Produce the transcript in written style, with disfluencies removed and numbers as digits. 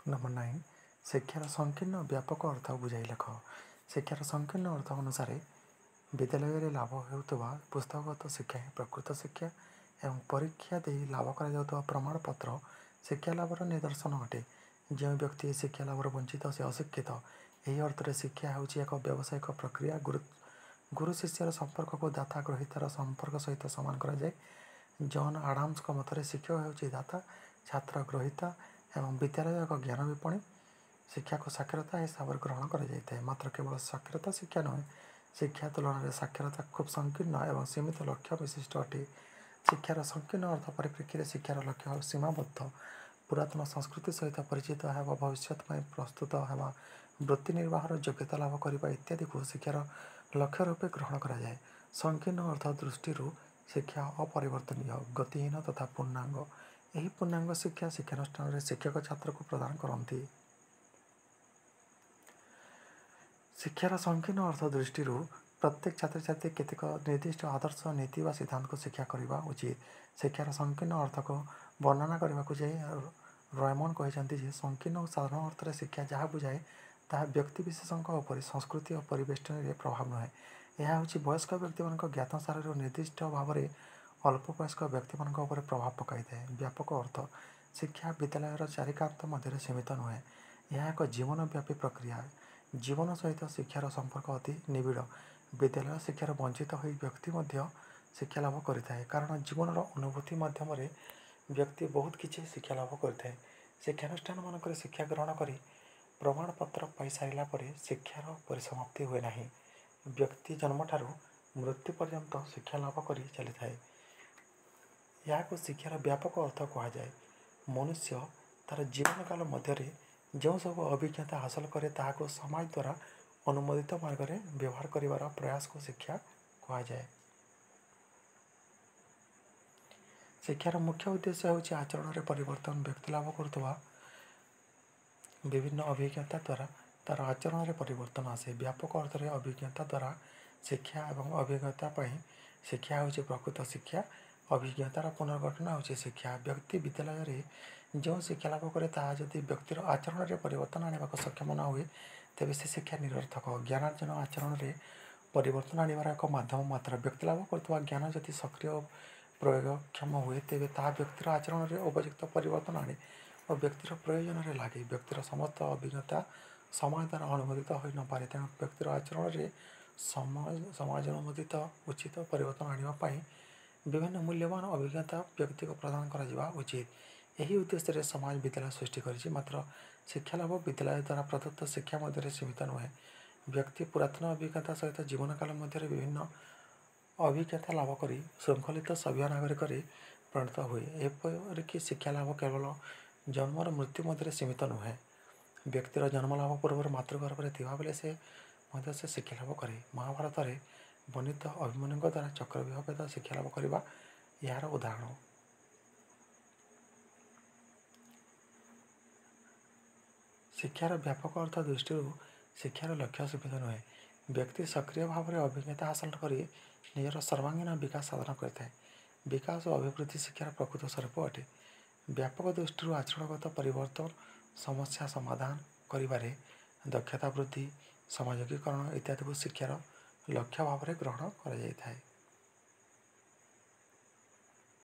Number 9 शिक्षार संकीर्ण व्यापक अर्थ बुझाई लेख। शिक्षार संकीर्ण अर्थ अनुसार विद्यालय लाभ होता पुस्तकगत शिक्षा ही प्रकृत शिक्षा एवं परीक्षा दे लाभ कर प्रमाणपत्र शिक्षा लाभर निदर्शन अटे। जो व्यक्ति शिक्षा लाभर वंचित से अशिक्षित यही अर्थ शिक्षा हूँ एक व्यावसायिक प्रक्रिया। गुरु शिष्यर संपर्क को दाता ग्रहितार संपर्क सहित सामान कराए। जॉन आडाम्स मत शिक्षक हूँ दाता छात्र ग्रहिता एवं विद्यालय एक ज्ञान विपणी। शिक्षा को साक्षरता हिसाब से ग्रहण कर मात्र केवल साक्षरता शिक्षा नुहे शिक्षा तुलन में साक्षरता खूब संकीर्ण एवं सीमित लक्ष्य विशिष्ट अटे। शिक्षार संकीर्ण अर्थ परिप्रेक्षी शिक्षार लक्ष्य सीमाबद्ध पुरातन संस्कृति सहित परिचित होगा भविष्य प्रस्तुत होगा वृत्ति निर्वाहर योग्यता लाभ करने इत्यादि को शिक्षार लक्ष्य रूपे ग्रहण कराए। संकीर्ण अर्थ दृष्टि शिक्षा अपरिवर्तनीय गतिहीन तथा पूर्णांग। यही पूर्णांग शिक्षा शिक्षानुष्ठान शिक्षक छात्र को प्रदान करती। शिक्षार संकीर्ण अर्थ दृष्टि प्रत्येक छात्र छात्री केतेक निर्दिष्ट आदर्श नीति व सिद्धांत को शिक्षा करने उचित। शिक्षार संकीर्ण अर्थ को वर्णना करने को जाए रेमंड कहते संकीर्ण और साधारण अर्थ में शिक्षा जहाँ बुझाए ताहा व्यक्ति विशेषों उपर संस्कृति और परिवेष्टन में प्रभाव नुहे। यह हूँ वयस्क व्यक्ति मान ज्ञातसार निर्दिष्ट भाव में अल्प वयस्क व्यक्ति मान प्रभाव पकई था। व्यापक अर्थ शिक्षा विद्यालय चारिकांत मध्य सीमित नुहे यह एक जीवनव्यापी प्रक्रिया। जीवन सहित शिक्षार संपर्क अति निबिड़। विद्यालय शिक्षार वंचित हो व्यक्ति शिक्षा लाभ करें कारण जीवन अनुभूति मध्यम व्यक्ति बहुत किसी शिक्षा लाभ करें। शिक्षानुष्ठान मानक शिक्षा ग्रहण कर प्रमाणपत्र पाई सारा पर शिक्षार परिसमाप्ति हुए ना। व्यक्ति जन्म ठारू मृत्यु पर्यंत शिक्षा लाभ कर चली था। यहाँ शिक्षार व्यापक अर्थ कहुए। मनुष्य तार जीवन काल मध्य जो सब अभिज्ञता हासिल करे ताहाको समाज द्वारा अनुमोदित मार्ग में व्यवहार करिवार प्रयास को शिक्षा कहुए। शिक्षार मुख्य उद्देश्य हूँ आचरण में परिवर्तन। व्यक्ति लाभ करुवा विभिन्न अभिज्ञता द्वारा तार आचरण में परिवर्तन आसे। व्यापक अर्थ में अभिज्ञता द्वारा शिक्षा एवं अभिज्ञता शिक्षा हूँ प्रकृत शिक्षा। अभिज्ञतार पुनर्गठन हूँ शिक्षा। व्यक्ति विद्यालय जो शिक्षा लाभ करे ताहा यदि व्यक्तिर आचरण में परिवर्तन आने को सक्षम न हुए तेज से शिक्षा निरर्थक। ज्ञानार्जन आचरण में परिवर्तन आनिबार एक माध्यम मात्र। व्यक्ति लाभ करुवा ज्ञान यदि सक्रिय प्रयोगक्षम हुए तेज ता व्यक्तिर आचरण में उपयुक्त परिवर्तन आने और व्यक्तिर प्रयोजन में लगे। व्यक्तिर समस्त अभिज्ञता समाज द्वारा अनुमोदित हो न पारे तेणु व्यक्तिर आचरण में समाज अनुमोदित उचित परिवर्तन आने विभिन्न मूल्यवान अभिज्ञता व्यक्ति को प्रदान करा उचित। यही उद्देश्य रे समाज विद्यालय सृष्टि करिछि। मात्र शिक्षा लाभ विद्यालय द्वारा प्रदत्त शिक्षा मध्य सीमित नुहे। व्यक्ति पुरातन अभिज्ञता सहित जीवन काल मध्य विभिन्न अभिज्ञता लाभ कर श्रृंखलित सभ्य नागरिक परिणत हुए। एपरिक शिक्षा लाभ केवल जन्मर मृत्यु मध्य सीमित नुहे। व्यक्तिर जन्म लाभ पूर्व मातृगर्भ में थिबा बेले से शिक्षा लाभ करे। महाभारत में वर्णित अभिमन्यु द्वारा चक्रव्यूह भेद शिक्षा लाभ करवा यार उदाहरण। शिक्षार व्यापक अर्थ दृष्टि शिक्षार लक्ष्य सीमित नुहे। व्यक्ति सक्रिय भाव में अभिज्ञता हासिल कर निजर सर्वांगीन विकास साधन करें। विकास और अभिवृद्धि शिक्षार प्रकृत स्वरूप अटे। व्यापक दृष्टि आचरणगत परिवर्तन समस्या समाधान करिबारे दक्षता वृद्धि सामाजिकीकरण इत्यादि को शिक्षार लक्ष्य भाव में ग्रहण कर।